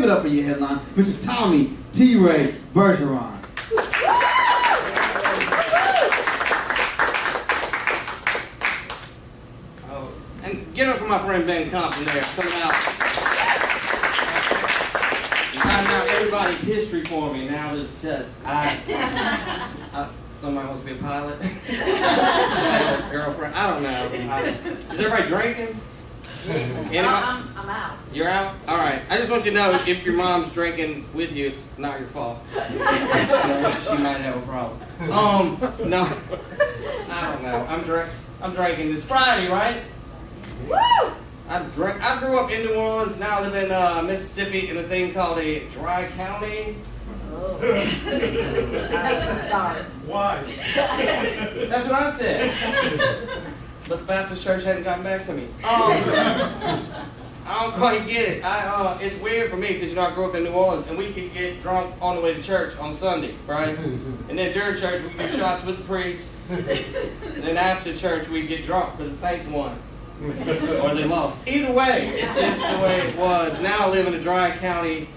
Give it up for your headline, Mr. Tommy T. Ray Bergeron. And get up for my friend Ben Compton there, coming out. Finding out everybody's history for me. Now there's a test. Somebody wants to be a pilot. Somebody, a girlfriend. I don't know. Is everybody drinking? I'm out. You're out? All right. I just want you to know if your mom's drinking with you, it's not your fault. She might have a problem. No. I don't know. I'm drinking. It's Friday, right? Woo! I grew up in New Orleans. Now I live in Mississippi in a thing called a dry county. Oh. Sorry. Why? That's what I said. But the Baptist church hadn't gotten back to me. I don't quite get it. It's weird for me because, I grew up in New Orleans and we could get drunk on the way to church on Sunday, right? And then during church, we'd do shots with the priest. And then after church, we'd get drunk because the Saints won. Or they lost. Either way, it's just the way it was. Now I live in a dry county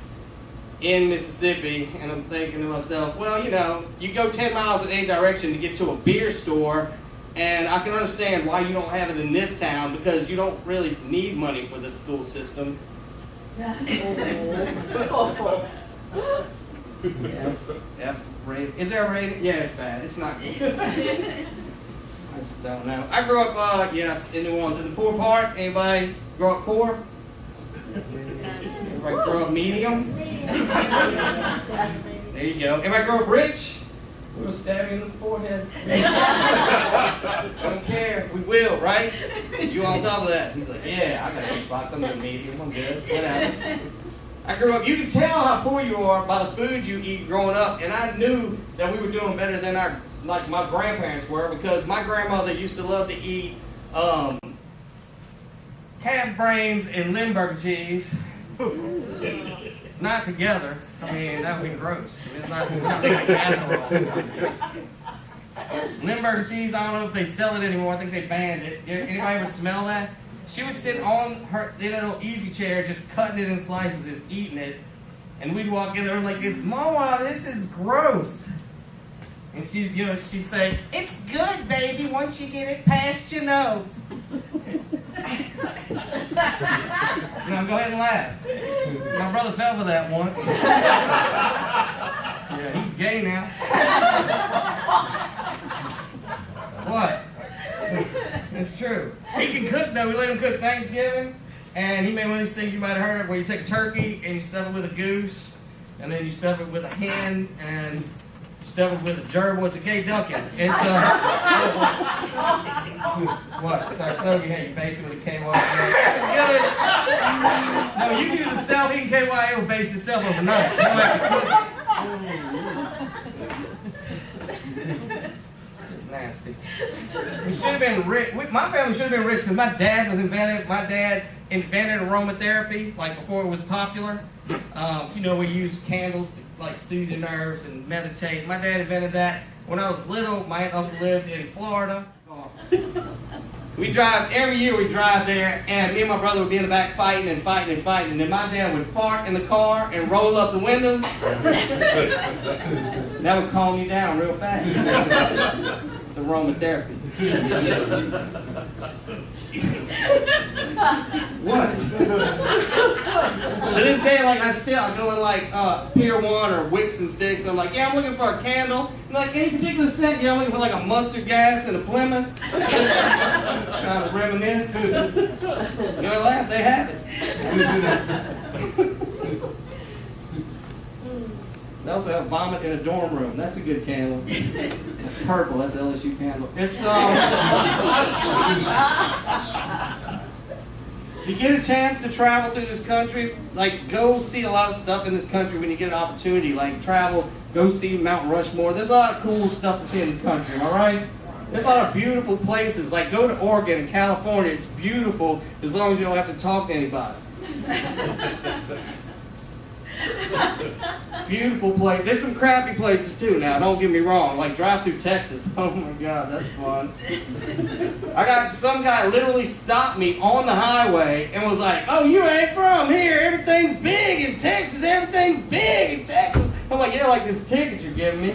in Mississippi, and I'm thinking to myself, well, you go 10 miles in any direction to get to a beer store, and I can understand why you don't have it in this town, because you don't really need money for the school system. F rating. Is there a rating? Yeah, it's bad. It's not good. I just don't know. I grew up, yes, in New Orleans. In the poor part, anybody grow up poor? Everybody grow up medium? There you go. Anybody grow up rich? We'll stab you in the forehead. I don't care. We will, right? You on top of that. He's like, yeah, I got Xbox. I'm doing medium. I'm good. Whatever. I grew up, you can tell how poor you are by the food you eat growing up, and I knew that we were doing better than my grandparents were, because my grandmother used to love to eat calf brains and Limburger cheese. Not together. I mean, that would be gross. It's not making a casserole. Limburger cheese, I don't know if they sell it anymore. I think they banned it. Anybody ever smell that? She would sit on her little easy chair just cutting it in slices and eating it. And we'd walk in there like, Mama, this is gross. And she'd say, it's good, baby, once you get it past your nose. Now go ahead and laugh. My brother fell for that once. Yeah, he's gay now. What? It's true. He can cook though. We let him cook Thanksgiving, and he made one of these things you might have heard of, where you take a turkey and you stuff it with a goose, and then you stuff it with a hen, and stuff it with a gerbil. It's a gay ducking. It's what? Saratoga, hey, you base it with a KY. Good. No, you can use a self-eating KY, it'll base itself overnight. You don't have to cook it. It's just nasty. We should have been rich. My family should have been rich because my dad invented aromatherapy, like before it was popular. We used candles to soothe your nerves and meditate. My dad invented that. When I was little, my uncle lived in Florida. Every year we drive there, and me and my brother would be in the back fighting, and then my dad would fart in the car and roll up the windows. That would calm you down real fast. It's aromatherapy. What? To this day, I go in Pier 1 or Wicks and Sticks, and I'm like, yeah, I'm looking for a candle. And any particular scent? Yeah, I'm looking for a mustard gas and a Plymouth. Trying to reminisce. Laugh, they have it. They also have vomit in a dorm room. That's a good candle. It's purple. That's LSU candle. It's if you get a chance to travel through this country, go see a lot of stuff in this country when you get an opportunity. Travel, go see Mount Rushmore. There's a lot of cool stuff to see in this country, am I right? There's a lot of beautiful places. Go to Oregon and California. It's beautiful as long as you don't have to talk to anybody. beautiful place. There's some crappy places too now, don't get me wrong. Like drive through Texas. Oh my God, that's fun. I got some guy literally stopped me on the highway and was like, oh, you ain't from here. Everything's big in Texas. Everything's big in Texas. I'm like, yeah, like this ticket you're giving me.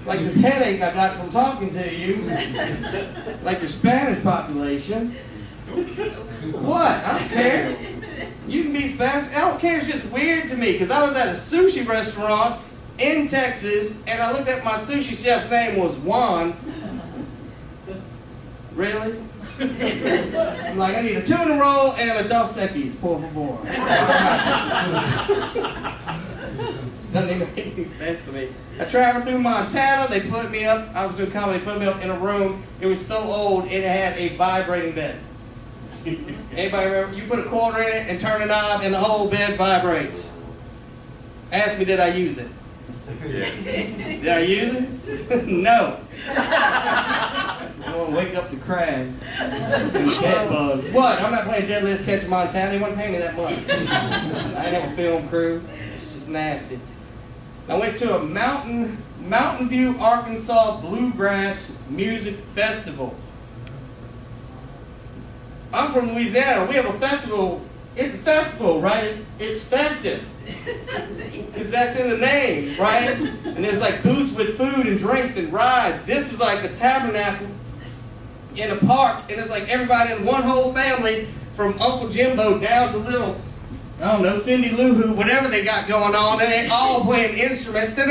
Like this headache I got from talking to you. Like your Spanish population. What? I don't care. You can be Spanish. I don't care. It's just weird to me because I was at a sushi restaurant in Texas and I looked at my sushi chef's name was Juan. Really? I'm like, I need a tuna roll and a Dos Equis, por favor. Doesn't even make any sense to me. I traveled through Montana. They put me up. I was doing comedy. They put me up in a room. It was so old. It had a vibrating bed. Anybody remember? You put a quarter in it and turn a knob, and the whole bed vibrates. Ask me, did I use it? Yeah. Did I use it? No. I want to wake up the crabs and bed bugs. What? I'm not playing Dead List Catch Montana. They wouldn't pay me that much. I ain't have a film crew. It's just nasty. I went to a Mountain View, Arkansas Bluegrass Music Festival. I'm from Louisiana. We have a festival. It's a festival, right? It's festive. Because that's in the name, right? And there's like booths with food and drinks and rides. This was like a tabernacle in a park. And it's like everybody in one whole family from Uncle Jimbo down to little, I don't know, Cindy Lou Who, whatever they got going on. And they all playing instruments. I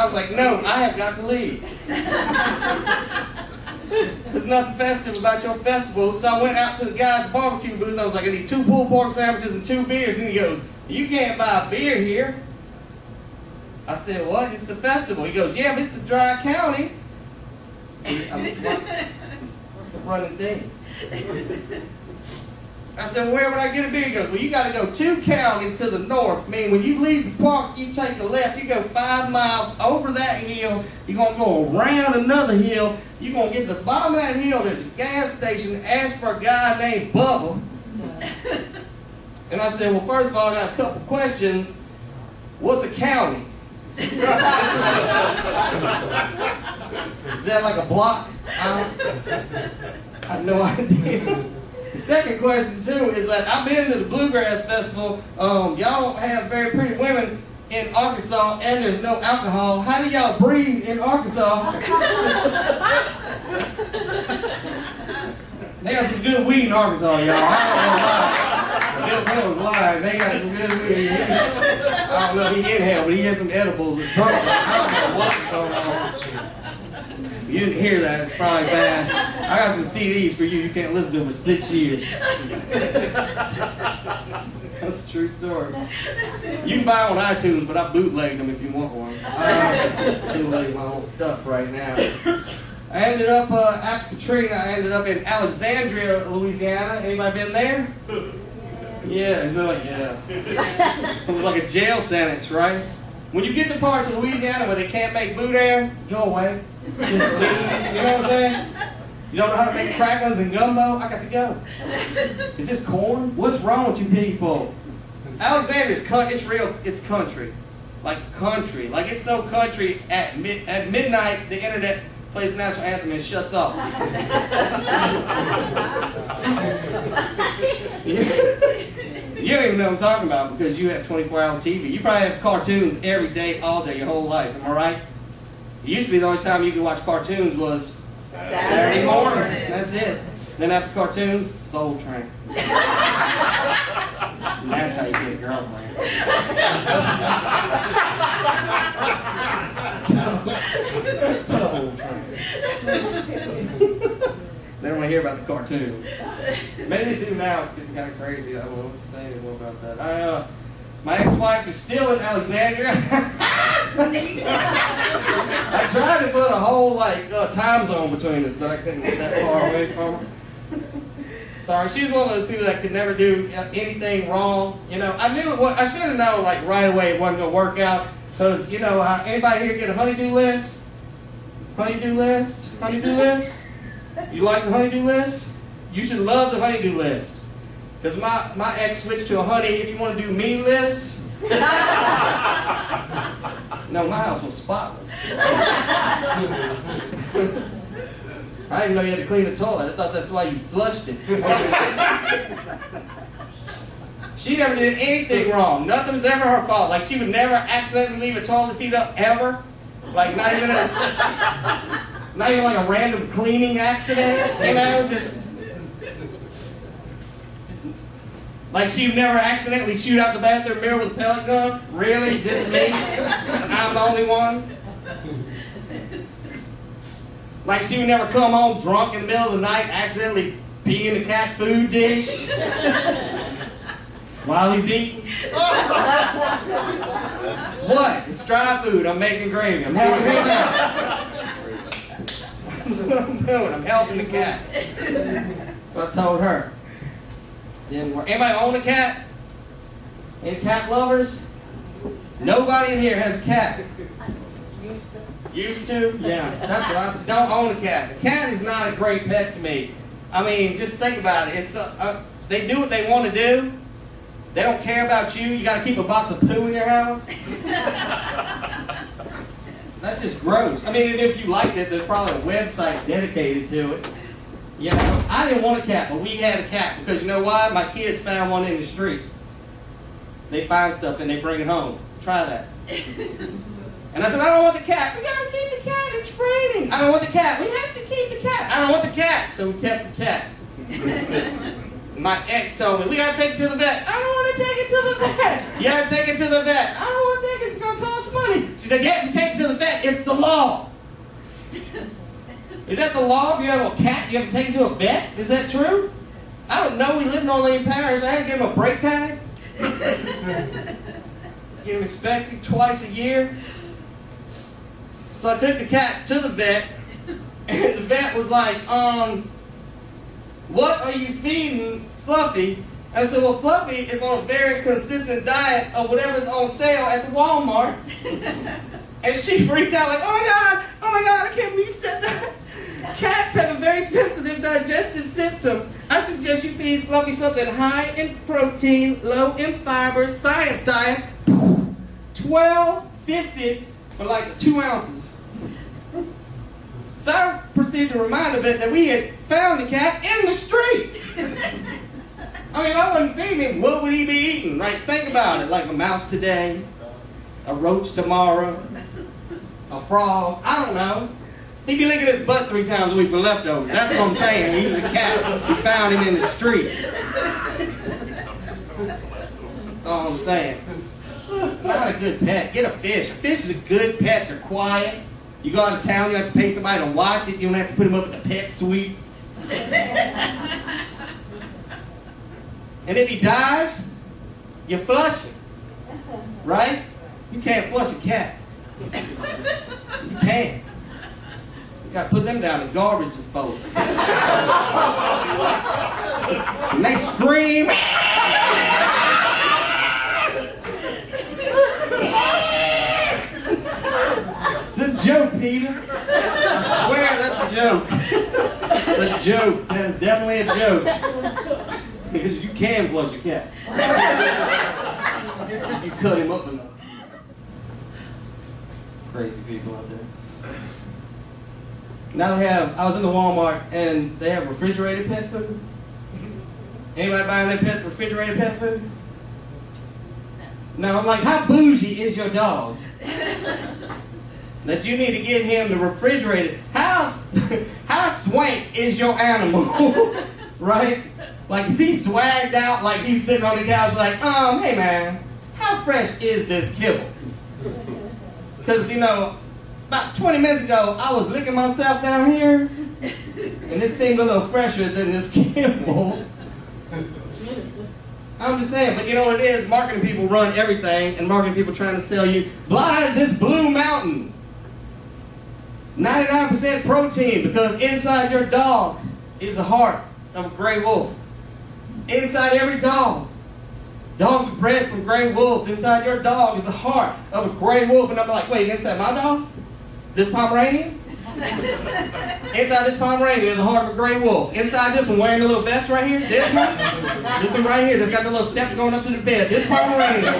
was like, no, I have got to leave. There's nothing festive about your festival. So I went out to the guy at the barbecue booth. I was like, I need 2 pulled pork sandwiches and 2 beers. And he goes, you can't buy a beer here. I said, what? It's a festival. He goes, yeah, but it's a dry county. See, it's a running thing. I said, where would I get a beer? He goes, well, you got to go 2 counties to the north. I mean, when you leave the park, you take a left. You go 5 miles over that hill. You're going to go around another hill. You're going to get to the bottom of that hill. There's a gas station. Ask for a guy named Bubba. And I said, well, first of all, I got a couple questions. What's a county? Is that like a block? I have no idea. The second question, too, is that I've been to the Bluegrass Festival. Y'all have very pretty women in Arkansas, and there's no alcohol. How do y'all breathe in Arkansas? They got some good weed in Arkansas, y'all. I don't know why. Bill was lying. They got some good weed. I don't know if he inhaled, but he had some edibles or something. I don't know what's going on. You didn't hear that, it's probably bad. I got some CDs for you can't listen to them for 6 years. That's a true story. You can buy them on iTunes, but I bootlegged them if you want one. I bootleg my own stuff right now. I ended up, after Katrina, I ended up in Alexandria, Louisiana. Anybody been there? Yeah, they're like, yeah. It was like a jail sentence, right? When you get to parts of Louisiana where they can't make boudin, go away. You know what I'm saying? You don't know how to make cracklings and gumbo? I got to go. Is this corn? What's wrong with you people? Alexandria's it's real. It's country, like country. Like it's so country. At midnight, the internet plays the national anthem and shuts off. You don't even know what I'm talking about because you have 24-hour TV. You probably have cartoons every day, all day, your whole life. Am I right? It used to be the only time you could watch cartoons was Saturday morning. That's it. Then after cartoons, Soul Train. And that's how you get a girlfriend. Soul Train. They don't want to hear about the cartoons. Maybe they do now. It's getting kind of crazy. I won't say anything about that. My ex-wife is still in Alexandria. I tried to put a whole time zone between us, but I couldn't get that far away from her. Sorry, she was one of those people that could never do anything wrong. You know, I knew I should have known right away it wasn't going to work out. Because anybody here get a honey-do list? Honey-do list? Honey-do list? You like the honey-do list? You should love the honey-do list. Because my ex switched to a honey, if you want to do meatless. No, my house was spotless. I didn't know you had to clean the toilet. I thought that's why you flushed it. She never did anything wrong. Nothing was ever her fault. Like, she would never accidentally leave a toilet seat up, ever. Like, not even like a random cleaning accident, you know, just... Like, she would never accidentally shoot out the bathroom mirror with a pellet gun. Really? Just me? I'm the only one? Like, she would never come home drunk in the middle of the night, accidentally pee in the cat food dish while he's eating. What? It's dry food. I'm making gravy. I'm helping him out. That's what I'm doing. I'm helping the cat. So I told her. Didn't work. Anybody own a cat? Any cat lovers? Nobody in here has a cat. Used to? Yeah, that's what I said. Don't own a cat. A cat is not a great pet to me. I mean, just think about it. It's they do what they want to do. They don't care about you. You got to keep a box of poo in your house. That's just gross. I mean, if you liked it, there's probably a website dedicated to it. You know, I didn't want a cat, but we had a cat because you know why? My kids found one in the street. They find stuff and they bring it home. Try that. And I said, I don't want the cat. We gotta keep the cat. It's raining. I don't want the cat. We have to keep the cat. I don't want the cat. So we kept the cat. My ex told me, we gotta take it to the vet. I don't want to take it to the vet. You gotta take it to the vet. I don't want to take it. It's gonna cost money. She said, yeah, you take it to the vet. It's the law. Is that the law? If you have a cat, you have to take it to a vet? Is that true? I don't know. We live in Orleans Parish. I had to give him a brake tag. Get him inspected twice a year. So I took the cat to the vet, and the vet was like, what are you feeding Fluffy? And I said, well, Fluffy is on a very consistent diet of whatever's on sale at the Walmart. And she freaked out like, oh my God, I can't believe you said that. Cats have a very sensitive digestive system. I suggest you feed Fluffy something high in protein, low in fiber, science diet, $12.50 for like 2 ounces. So I proceeded to remind the vet that we had found the cat in the street. I mean, if I wasn't feeding him, what would he be eating? Right? Think about it. Like a mouse today, a roach tomorrow, a frog, I don't know. He'd be licking his butt 3 times a week for leftovers. That's what I'm saying. He was a cat. We found him in the street. That's all I'm saying. Not a good pet. Get a fish. A fish is a good pet. They're quiet. You go out of town, you have to pay somebody to watch it. You don't have to put him up at the pet suites. And if he dies, you flush him. Right? You can't flush a cat. You can't. You gotta put them down in garbage disposal. And they scream. It's a joke, Peter. I swear that's a joke. It's a joke. That is definitely a joke. Because you can flush a cat. You cut him up enough. Crazy people out there. Now they have, I was in the Walmart and they have refrigerated pet food. Anybody buying their pet refrigerated pet food? No, I'm like, how bougie is your dog? That you need to get him the refrigerated. How swank is your animal? Right? Like, is he swagged out like he's sitting on the couch like, hey man, how fresh is this kibble? Because, you know, about 20 minutes ago, I was licking myself down here, and it seemed a little fresher than this kibble. I'm just saying, but you know what it is? Marketing people run everything, and marketing people trying to sell you, buy this Blue Mountain. 99% protein, because inside your dog is the heart of a gray wolf. Inside every dog. Dogs are bred from gray wolves. Inside your dog is the heart of a gray wolf. And I'm like, wait, inside my dog? This Pomeranian? Inside this Pomeranian is the heart of a gray wolf. Inside this one, wearing a little vest right here, this one right here, that's got the little steps going up to the bed. This Pomeranian.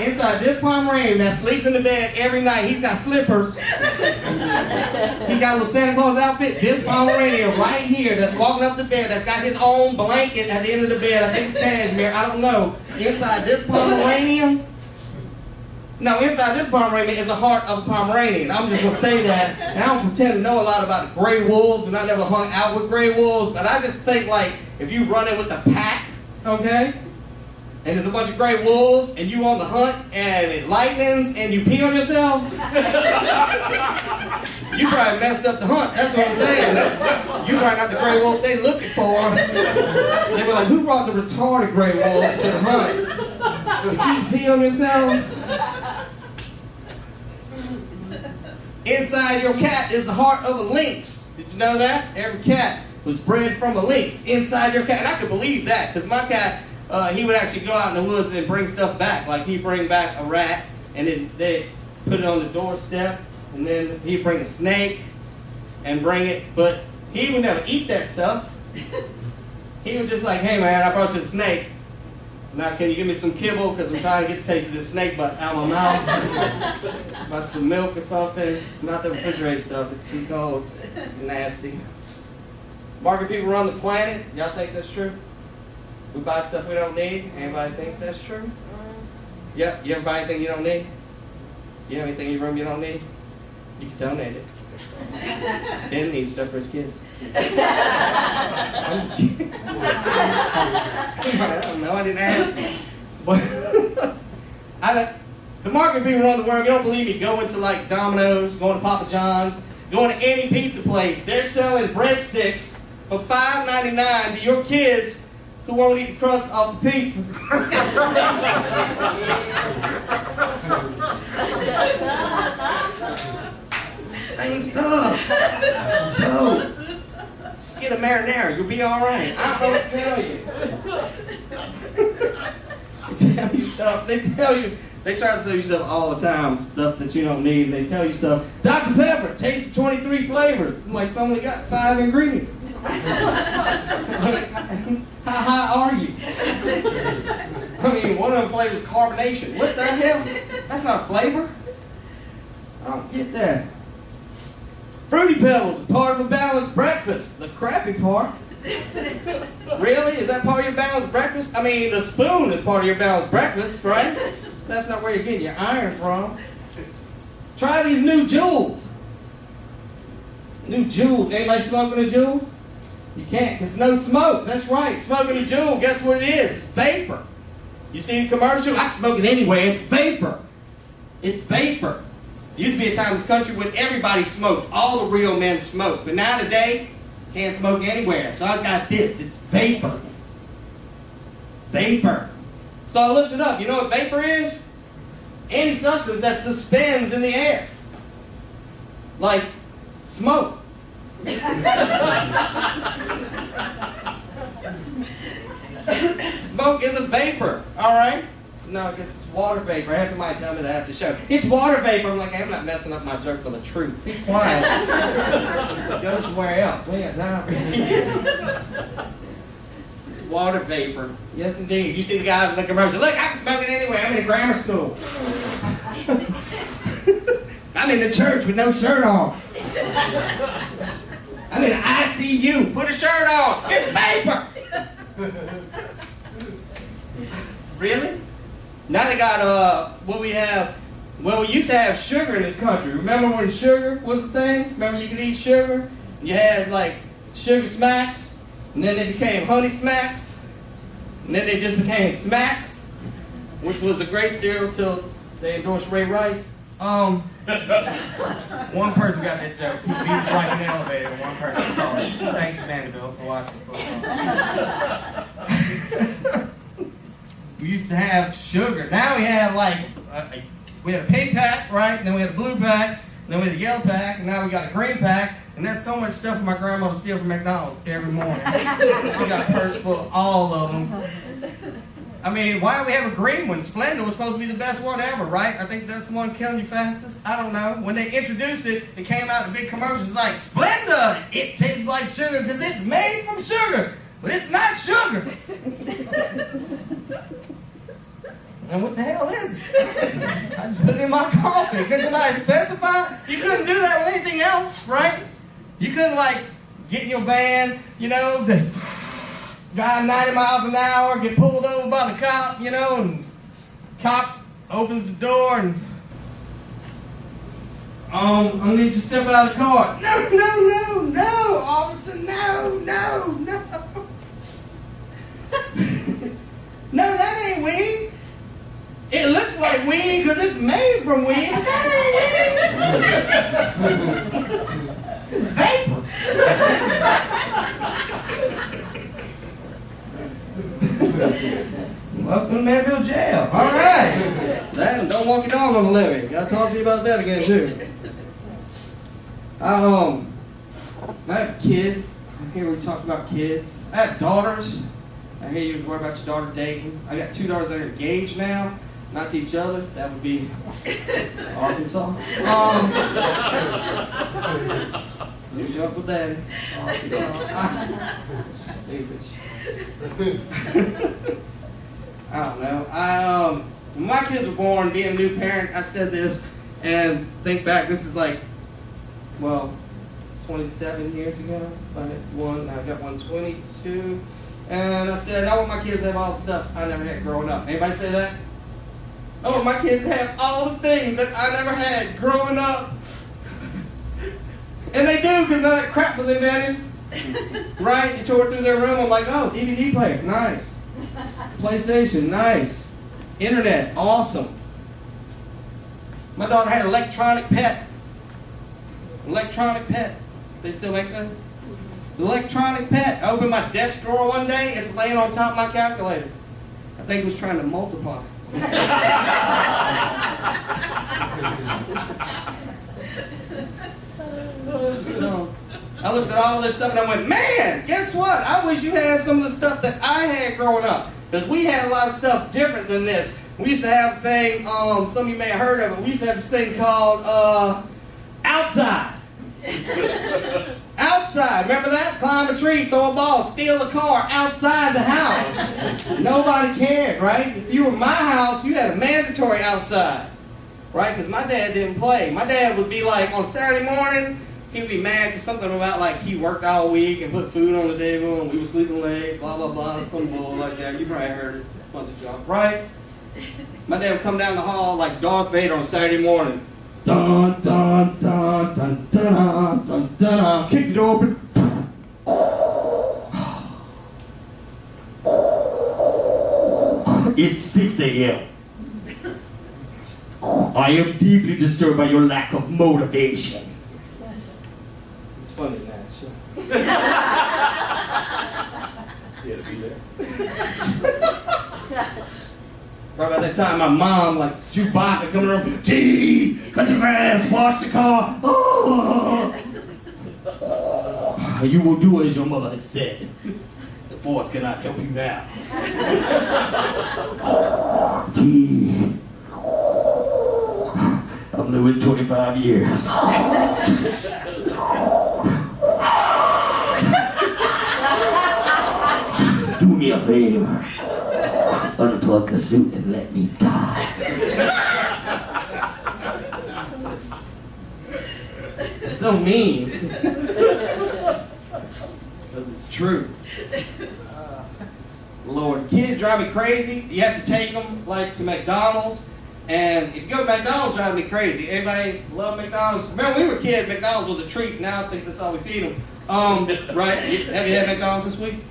Inside this Pomeranian that sleeps in the bed every night, he's got slippers. He got a little Santa Claus outfit. This Pomeranian right here that's walking up the bed, that's got his own blanket at the end of the bed. I think it's cashmere, I don't know. Inside this Pomeranian, inside this Pomeranian is the heart of a Pomeranian. I'm just going to say that. And I don't pretend to know a lot about gray wolves, and I never hung out with gray wolves, but I just think, like, if you run in with a pack, okay, and there's a bunch of gray wolves, and you on the hunt, and it lightens, and you pee on yourself, you probably messed up the hunt. That's what I'm saying. You probably not the gray wolf they looking for. They were like, who brought the retarded gray wolf to the hunt? Did you just pee on yourself? Inside your cat is the heart of a lynx. Did you know that? Every cat was bred from a lynx. Inside your cat. And I could believe that, because my cat, he would actually go out in the woods and bring stuff back. Like he'd bring back a rat, and then they'd put it on the doorstep, and then he'd bring a snake and bring it, but he would never eat that stuff. He was just like, hey man, I brought you a snake. Now can you give me some kibble, because I'm trying to get the taste of this snake butt out of my mouth. About some milk or something. Not the refrigerated stuff, it's too cold. It's nasty. Market people run the planet. Y'all think that's true? We buy stuff we don't need. Anybody think that's true? Yep. You ever buy anything you don't need? You have anything in your room you don't need? You can donate it. Ben needs stuff for his kids. I'm just kidding. I don't know. I didn't ask. But the market people around the world, you don't believe me, go into like Domino's, going to Papa John's, going to any pizza place. They're selling breadsticks for $5.99 to your kids who won't eat the crust off the pizza. Same stuff. Dope. Just get a marinara, you'll be all right. I don't tell you. They tell you stuff. They try to sell you stuff all the time, stuff that you don't need. They tell you stuff. Dr. Pepper, taste 23 flavors. I'm like, it's only got 5 ingredients. How high are you? I mean, one of them flavors is carbonation. What the hell? That's not a flavor. I don't get that. Fruity Pebbles is part of a balanced breakfast. The crappy part. Really? Is that part of your balanced breakfast? I mean, the spoon is part of your balanced breakfast, right? That's not where you're getting your iron from. Try these new Jewels. New Jewels. Anybody smoking a Jewel? You can't, because no smoke. That's right. Smoking a Jewel, guess what it is? It's vapor. You see the commercial? I can smoke it anyway. It's vapor. It's vapor. There used to be a time in this country when everybody smoked. All the real men smoked. But now today, can't smoke anywhere. So I got this. It's vapor. Vapor. So I looked it up. You know what vapor is? Any substance that suspends in the air. Like smoke. Smoke is a vapor, all right? No, I guess it's water vapor. I had somebody tell me that after the show. It's water vapor. I'm like, hey, I'm not messing up my joke for the truth. Be quiet. Go somewhere else. We ain't got time for you. It's water vapor. Yes, indeed. You see the guys in the commercial. Look, I can smoke it anyway. I'm in grammar school. I'm in the church with no shirt on. I'm in ICU. Put a shirt on. It's vapor. Really? Now they got what we have. Well, we used to have sugar in this country. Remember when sugar was the thing? Remember you could eat sugar? You had like sugar smacks, and then they became honey smacks, and then they just became smacks, which was a great cereal till they endorsed Ray Rice. One person got that joke. He was like in the elevator, and one person saw it. Thanks, Mandeville, for watching football. We used to have sugar. Now we have like, we had a pink pack, right? And then we had a blue pack. And then we had a yellow pack. And now we got a green pack. And that's so much stuff for my grandma to steal from McDonald's every morning. She got a purse full of all of them. I mean, why do we have a green one? Splenda was supposed to be the best one ever, right? I think that's the one killing you fastest. I don't know. When they introduced it, it came out in big commercials like, Splenda, it tastes like sugar because it's made from sugar, but it's not sugar. And what the hell is it? I just put it in my coffee. Couldn't somebody specify? You couldn't do that with anything else, right? You couldn't, like, get in your van, drive 90 miles an hour, get pulled over by the cop, and cop opens the door and, I need you to step out of the car. No, officer, no. No, that ain't weed. It looks like weed because it's made from weed, but that ain't weed. It's vapor. Welcome to Mandeville jail. All right. Don't walk your dog on the levee. Got to talk to you about that again too. I have kids. I hear we talk about kids. I have daughters. I hear you worry about your daughter dating. I got 2 daughters that are engaged now. Not to each other. That would be Arkansas. You jump with daddy. Stupid. I don't know. When my kids were born, being a new parent, I said this, and think back, this is 27 years ago. I got one 22, and I said, I want my kids to have all the stuff I never had growing up. Anybody say that? I want my kids to have all the things that I never had growing up. And they do, because none of that crap was invented. Right? You tore through their room, I'm like, oh, DVD player, nice. PlayStation, nice. Internet, awesome. My daughter had an electronic pet. Electronic pet. They still make those? Electronic pet. I opened my desk drawer one day, it's laying on top of my calculator. I think it was trying to multiply. I looked at all this stuff and I went, man, guess what? I wish you had some of the stuff that I had growing up. Because we had a lot of stuff different than this. We used to have a thing, some of you may have heard of it, we used to have this thing called outside. Outside, remember that? Climb a tree, throw a ball, steal a car outside the house. Nobody cared, right? If you were in my house, you had a mandatory outside, right? Because my dad didn't play. My dad would be like, on Saturday morning, he would be mad because something about he worked all week and put food on the table and we were sleeping late, blah, blah, blah, some bull like that. You probably heard it, a bunch of junk, right? My dad would come down the hall like Darth Vader on Saturday morning. Dun, dun, dun, dun, dun, dun, dun, dun, kick it open. It's 6 a.m. I am deeply disturbed by your lack of motivation. It's funny that, sure. You had to be there. Right about that time, my mom, Chewbacca, coming around, tea, cut the grass, wash the car. Oh. You will do as your mother has said. The force cannot help you now. Tea. I've lived 25 years. Do me a favor. Unplug the suit and let me die. It's so mean. Because it's true. Lord, kids drive me crazy. You have to take them to McDonald's. And if you go to McDonald's, drive me crazy. Anybody love McDonald's? Remember when we were kids, McDonald's was a treat. Now I think that's all we feed them. Right? Have you had McDonald's this week?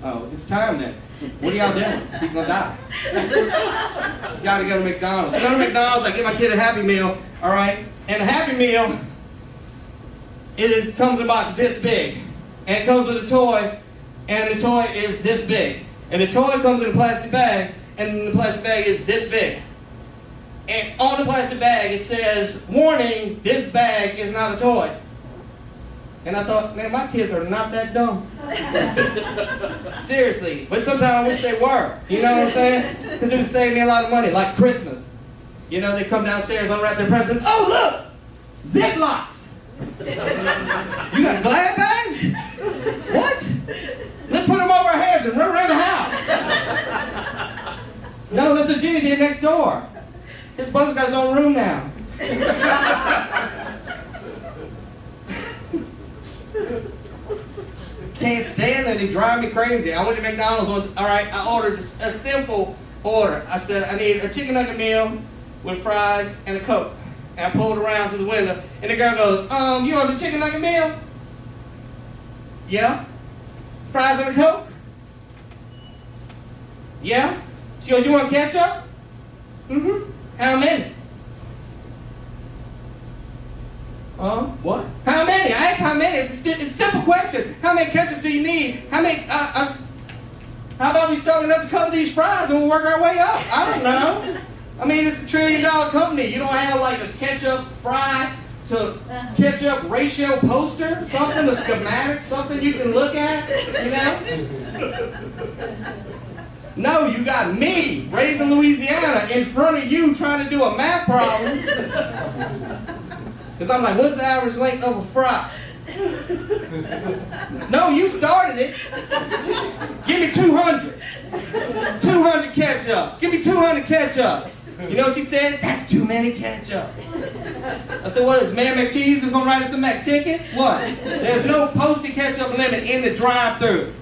Oh, it's time then. What are y'all doing? He's gonna die. Gotta go to McDonald's. Go to McDonald's, I get my kid a Happy Meal, all right? And a Happy Meal, comes in a box this big. And it comes with a toy, and the toy is this big. And the toy comes in a plastic bag, and the plastic bag is this big. And on the plastic bag it says, warning, this bag is not a toy. And I thought, man, my kids are not that dumb. Seriously. But sometimes I wish they were. You know what I'm saying? Because it would save me a lot of money, like Christmas. You know, they come downstairs, unwrap their presents. Oh, look! Ziplocs! You got glad bags? What? Let's put them over our heads and run around the house. No, that's what Jimmy did next door. His brother's got his own room now. Can't stand them. They drive me crazy. I went to McDonald's once. All right, I ordered a simple order. I said, I need a chicken nugget meal with fries and a Coke. And I pulled around to the window, and the girl goes, you want the chicken nugget meal? Yeah. Fries and a Coke? Yeah. She goes, you want ketchup? Mm-hmm. How many? What? How many? I asked how many. It's a simple question. How many ketchup do you need? How many, how about we start enough to cover these fries and we'll work our way up? I don't know. I mean, it's $1 trillion company. You don't have like a ketchup fry to ketchup ratio poster, something, a schematic, something you can look at, you know? No, you got me, raised in Louisiana, in front of you trying to do a math problem. Because I'm like, what's the average length of a fry? No, you started it. Give me 200. 200 ketchups. Give me 200 ketchups. You know what she said? That's too many ketchups. I said, what is Mayor McCheese is going to write us a McTicket? What? There's no posted ketchup limit in the drive-thru.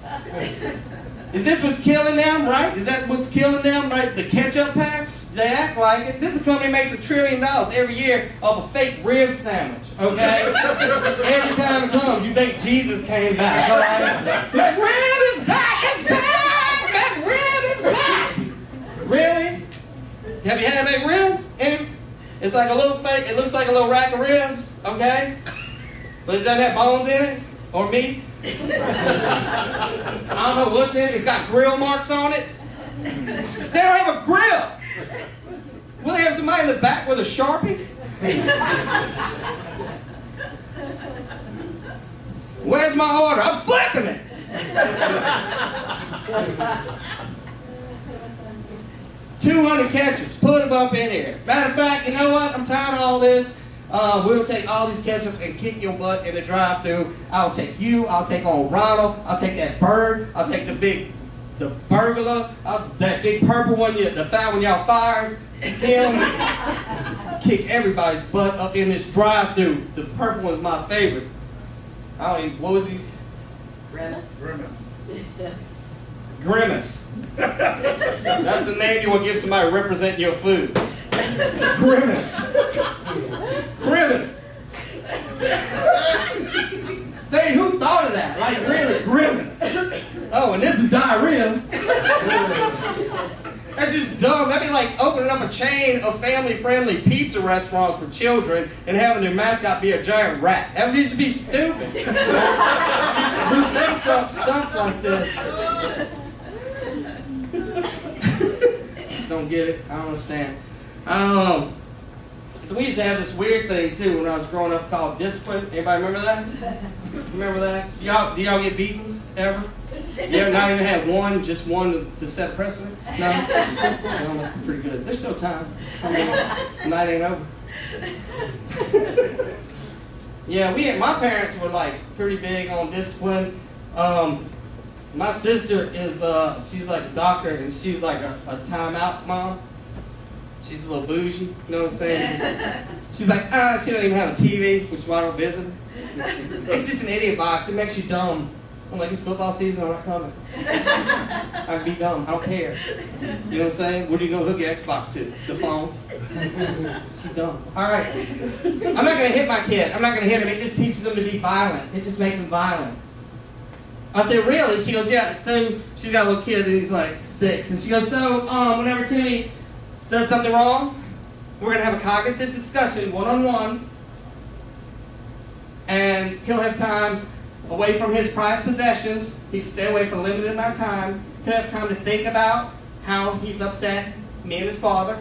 Is this what's killing them, right? Is that what's killing them, right? The ketchup packs? They act like it. This company makes $1 trillion every year off a fake rib sandwich, okay? Every time it comes, you think Jesus came back, all right? McRib is back! It's back! McRib is back! Really? Have you had McRib? It's like a little fake, it looks like a little rack of ribs, okay? But it doesn't have bones in it, or meat. I don't know what's in it. It's got grill marks on it. They don't have a grill. Will they have somebody in the back with a Sharpie? Where's my order? I'm flipping it. 200 ketchups. Put them up in here. Matter of fact, you know what? I'm tired of all this. We'll take all these ketchup and kick your butt in the drive-thru. I'll take you. I'll take on Ronald. I'll take that bird. I'll take the burglar. That big purple one, the fat one y'all fired. Him. Kick everybody's butt up in this drive-thru. The purple one's my favorite. I don't even, what was he? Grimace. Grimace. That's the name you want to give somebody representing your food. Grimace. Grimace. Hey, who thought of that? Like, really, grimace. Oh, and this is diarrhea. That's just dumb. That'd be like opening up a chain of family-friendly pizza restaurants for children and having their mascot be a giant rat. That would just be stupid. Who thinks up stuff like this? Just don't get it. I don't understand. We used to have this weird thing too when I was growing up called discipline. Anybody remember that? Remember that? Do y'all get beatings ever? You ever not even have one, just one to set a precedent? No? Well, must be pretty good. There's still time. I mean, the night ain't over. Yeah, my parents were like pretty big on discipline. My sister is, she's like a doctor and she's like a timeout mom. She's a little bougie, you know what I'm saying? She's like, she don't even have a TV, which is why I don't visit her. It's just an idiot box, it makes you dumb. I'm like, it's football season, I'm not coming. I can be dumb, I don't care. You know what I'm saying? What are you going to hook your Xbox to? The phone? She's dumb. Alright. I'm not going to hit my kid. I'm not going to hit him. It just teaches him to be violent. It just makes him violent. I said, really? She goes, yeah. So she's got a little kid and he's like 6. And she goes, so whenever Timmy does something wrong, we're going to have a cognitive discussion, one-on-one, and he'll have time away from his prized possessions. He can stay away for a limited amount of time. He'll have time to think about how he's upset me and his father.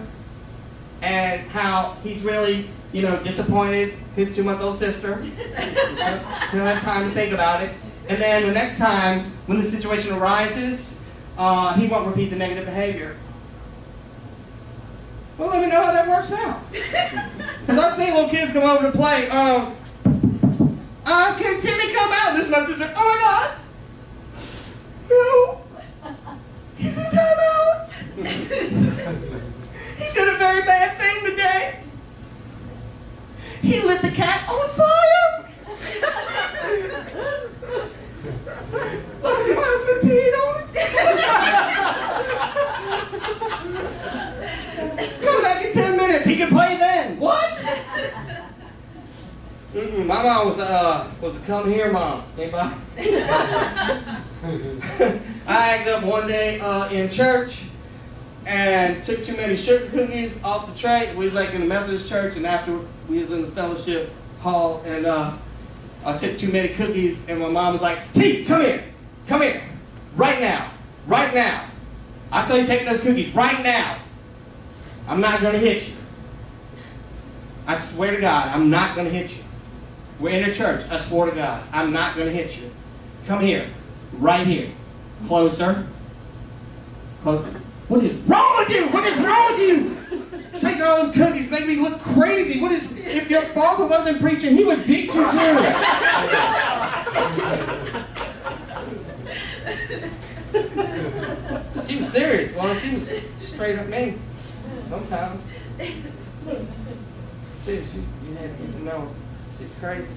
and how he's really, disappointed his 2-month-old sister. He don't have time to think about it. And then the next time when the situation arises, he won't repeat the negative behavior. Well, let me know how that works out. Because I've seen little kids come over to play. Can Timmy come out? This is my sister. Oh my God. No. He's in timeout. He did a very bad thing today. He lit the cat on fire. Oh, he might have been peeing on it. Come back in 10 minutes. He can play then. What? My mom was a come here mom. Anybody? I acted up one day in church and took too many sugar cookies off the tray. We was like in the Methodist church, and after we was in the fellowship hall, and I took too many cookies, and my mom was like, T, come here, right now. I saw you take those cookies right now. I'm not gonna hit you. I swear to God, I'm not gonna hit you. We're in a church, I swear to God, I'm not gonna hit you. Come here, right here, closer. What is wrong with you? Taking all those cookies make me look crazy. If your father wasn't preaching, he would beat you too. She was serious. Well, she was straight up mean. Sometimes. Serious, you had to get to know. She's crazy.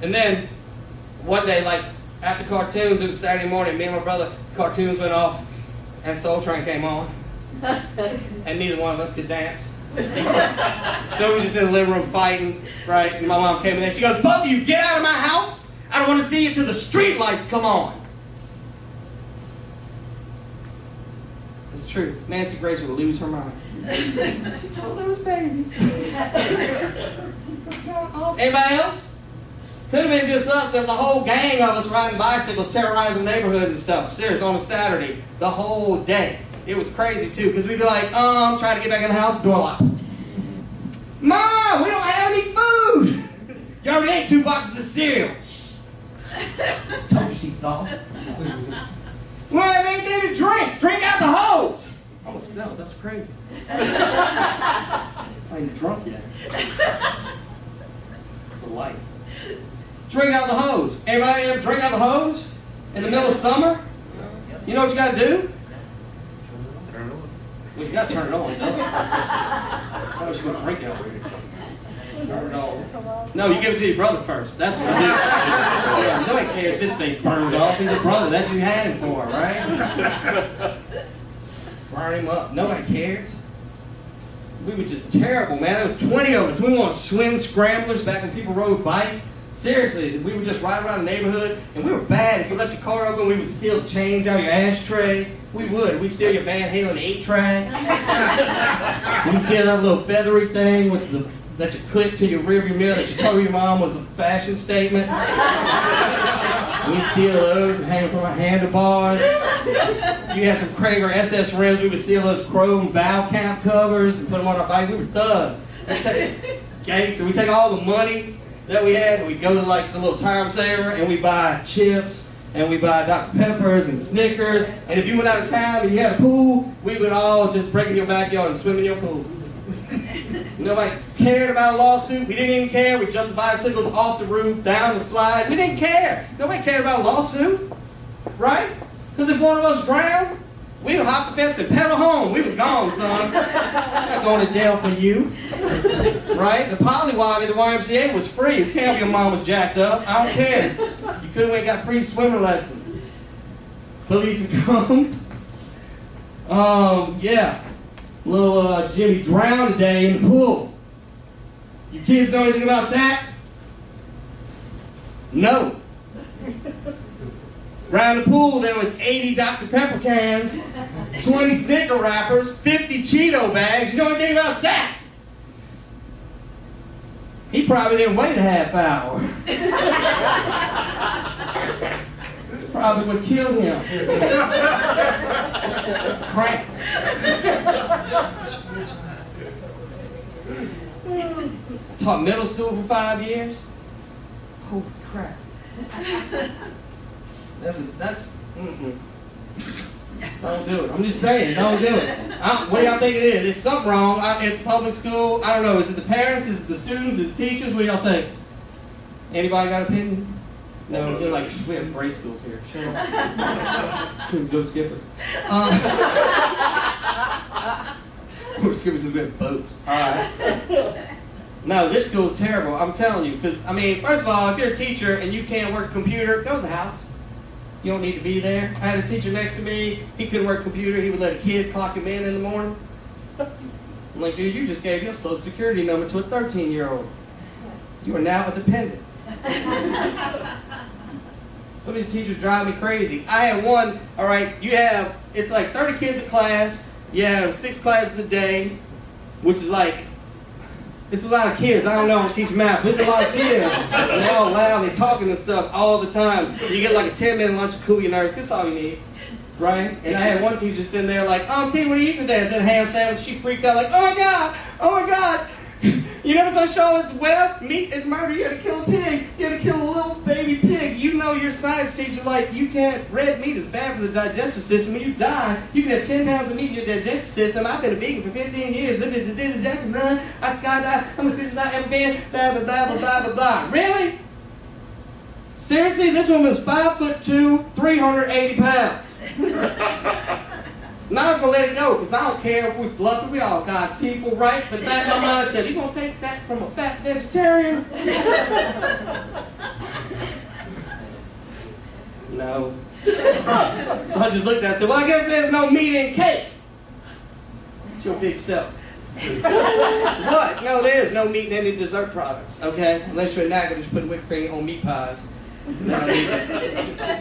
And then one day, like after cartoons, it was Saturday morning. Me and my brother, cartoons went off, and Soul Train came on, and neither one of us could dance. So we were just in the living room fighting, right? And my mom came in there. She goes, both of you, get out of my house. I don't want to see you till the street lights come on. It's true. Nancy Grace would lose her mind. She told those babies. Anybody else? Could have been just us. There was a whole gang of us riding bicycles, terrorizing neighborhoods and stuff. Seriously, on a Saturday, the whole day. It was crazy too, because we'd be like, trying to get back in the house, door locked. Mom, we don't have any food. You already ate 2 boxes of cereal. Told you she saw. We don't have anything to drink. Drink out the hose. Almost fell. That's crazy. I ain't drunk yet. It's the lights. Drink out the hose. Anybody ever drink out the hose in the middle of summer? You know what you got to do? Turn it on. Well, you got to turn it on. You know? How much you want to drink out here? Turn it on. No, you give it to your brother first. That's what I do. Yeah, nobody cares if his face burns off. He's a brother. That's what you had him for, right? Burn him up. Nobody cares. We were just terrible, man. There was 20 of us. We were on swing scramblers back when people rode bikes. Seriously, we would just ride around the neighborhood, and we were bad. If you left your car open, we would steal the change out of your ashtray. We would. We'd steal your Van Halen 8-track. We'd steal that little feathery thing that you clip to your rearview mirror that you told your mom was a fashion statement. We'd steal those and hang them from our handlebars. You had some Krager SS rims, we would steal those chrome valve cap covers and put them on our bike. We were thugs. Okay, so we take all the money that we had, and we go to like the little time saver, and we buy chips, and we buy Dr. Peppers and Snickers, and if you went out of town and you had a pool, we would all just break in your backyard and swim in your pool. Nobody cared about a lawsuit. We didn't even care. We jumped the bicycles off the roof, down the slide. We didn't care. Nobody cared about a lawsuit, right? Because if one of us drowned, we would hop the fence and pedal home. We was gone, son. I'm not going to jail for you. Right? The Polywog at the YMCA was free. You can't if your mom was jacked up. I don't care. You could have went and got free swimming lessons. Police would come. Yeah. Little Jimmy drowned today in the pool. You kids know anything about that? No. Around the pool, there was 80 Dr. Pepper cans, 20 Snicker wrappers, 50 Cheeto bags. You know anything about that? He probably didn't wait a half hour. Probably would kill him. Crank. taught middle school for 5 years. Holy crap. Mm-mm. Don't do it. I'm just saying, don't do it. What do y'all think it is? It's something wrong. It's public school. I don't know. Is it the parents? Is it the students? Is it the teachers? What do y'all think? Anybody got an opinion? No, we have grade schools here. Sure. Go skippers. We're skippers have been boats. All right. No, this school is terrible. I'm telling you. Because, I mean, first of all, if you're a teacher and you can't work a computer, go to the house. You don't need to be there. I had a teacher next to me. He couldn't work a computer. He would let a kid clock him in the morning. I'm like, dude, you just gave your social security number to a 13-year-old. You are now a dependent. Some of these teachers drive me crazy. I had one, all right, it's like 30 kids a class. You have 6 classes a day, which is like, it's a lot of kids. I don't know how to teach math, but it's a lot of kids. And they're all loud, they're talking and stuff all the time. You get like a 10-minute lunch to cool your nerves. That's all you need, right? And I had one teacher sitting there like, T, what are you eating today? I said, ham sandwich. She freaked out like, oh my God. You never saw Charlotte's Web? Meat is murder. You had to kill a pig. You had to kill a little baby pig. You know your science teacher, like, red meat is bad for the digestive system. When you die, you can have 10 pounds of meat in your digestive system. I've been a vegan for 15 years. I skydive. I'm the fittest I ever been. Blah, blah, blah, blah, blah, blah. Really? Seriously? This woman's 5'2", 380 pounds. Now I was going to let it go, because I don't care if we fluffy, we all God's people, right? But that my mind said, you going to take that from a fat vegetarian? No. So I just looked at it and said, well, I guess there's no meat in cake. It's your big self. What? No, there is no meat in any dessert products, okay? Unless you're not going to put whipped cream on meat pies. No,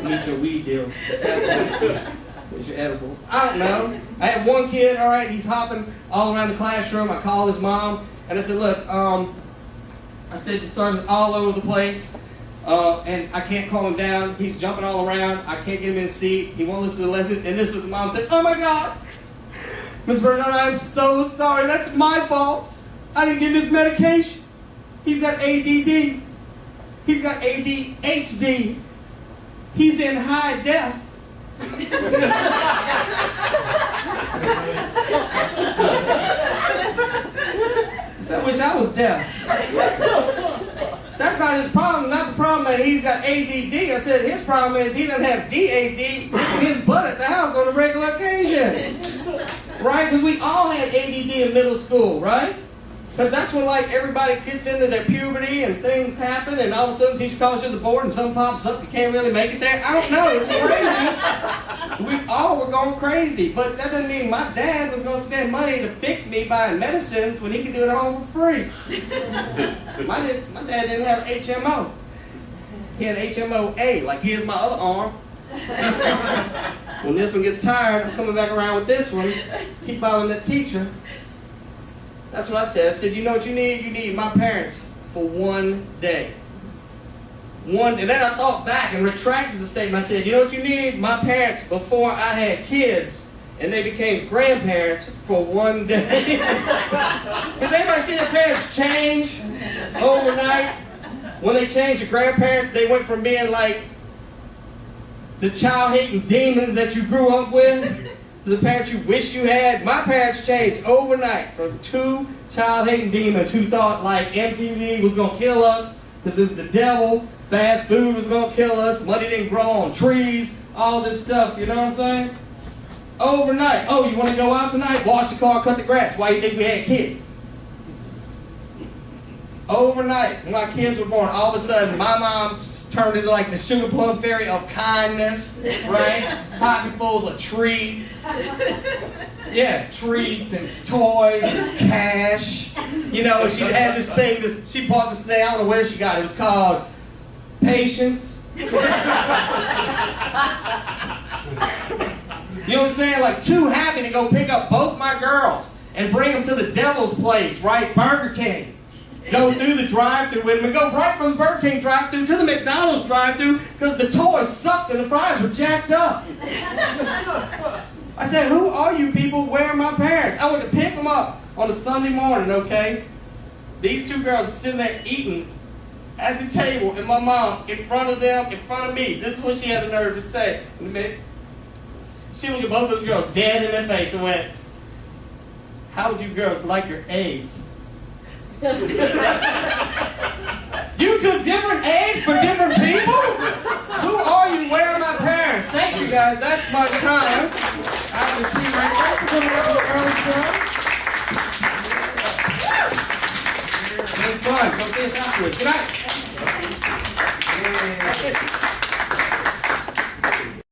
meet your weed deal. Where's your edibles? I don't know. I have one kid, all right, he's hopping all around the classroom. I call his mom, and I said, look, I said, he's starting all over the place, and I can't calm him down. He's jumping all around. I can't get him in his seat. He won't listen to the lesson. And this was the mom said, oh my God, Miss Bergeron, I'm so sorry. That's my fault. I didn't give him his medication. He's got ADD. He's got ADHD. He's in high def. I wish I was deaf. That's not his problem. Not the problem that he's got ADD. I said his problem is he doesn't have DAD in his butt at the house on a regular occasion. Right? Because we all had ADD in middle school, right? Because that's when like everybody gets into their puberty and things happen and all of a sudden teacher calls you to the board and something pops up, you can't really make it there. I don't know, it's crazy. We all were going crazy, but that doesn't mean my dad was going to spend money to fix me buying medicines when he could do it at home for free. My dad didn't have HMO. He had HMO-A, like here's my other arm. When this one gets tired, I'm coming back around with this one. Keep following that teacher. That's what I said. I said, you know what you need? You need my parents for one day. And then I thought back and retracted the statement. I said, you know what you need? My parents before I had kids and they became grandparents for one day. Does anybody see their parents change overnight? When they changed to grandparents, they went from being like the child-hating demons that you grew up with to the parents you wish you had. My parents changed overnight from 2 child-hating demons who thought like MTV was going to kill us because it was the devil, fast food was going to kill us, money didn't grow on trees, all this stuff, you know what I'm saying? Overnight. Oh, you want to go out tonight? Wash the car, cut the grass. Why do you think we had kids? Overnight, when my kids were born, all of a sudden my mom turned into like the sugar plum fairy of kindness, right? Pocketfuls of treats. Yeah, treats and toys and cash. You know, she had this thing, she bought this thing, I don't know where she got it. It was called Patience. You know what I'm saying? Like too happy to go pick up both my girls and bring them to the devil's place, right? Burger King. Go through the drive-thru with them and go right from the Burger King drive-thru to the McDonald's drive-thru because the toys sucked and the fries were jacked up. I said, who are you people? Where are my parents? I went to pick them up on a Sunday morning, okay? These two girls are sitting there eating at the table, and my mom in front of them, in front of me. This is what she had the nerve to say. In a minute, she looked at both those girls dead in their face and went, "How would you girls like your eggs?" You cook different eggs for different people? Who are you? Where are my parents? Thank you guys. That's my time. After tea right. Thanks for coming up to the early show. It's fun. Come see us afterwards. Good night. Yeah.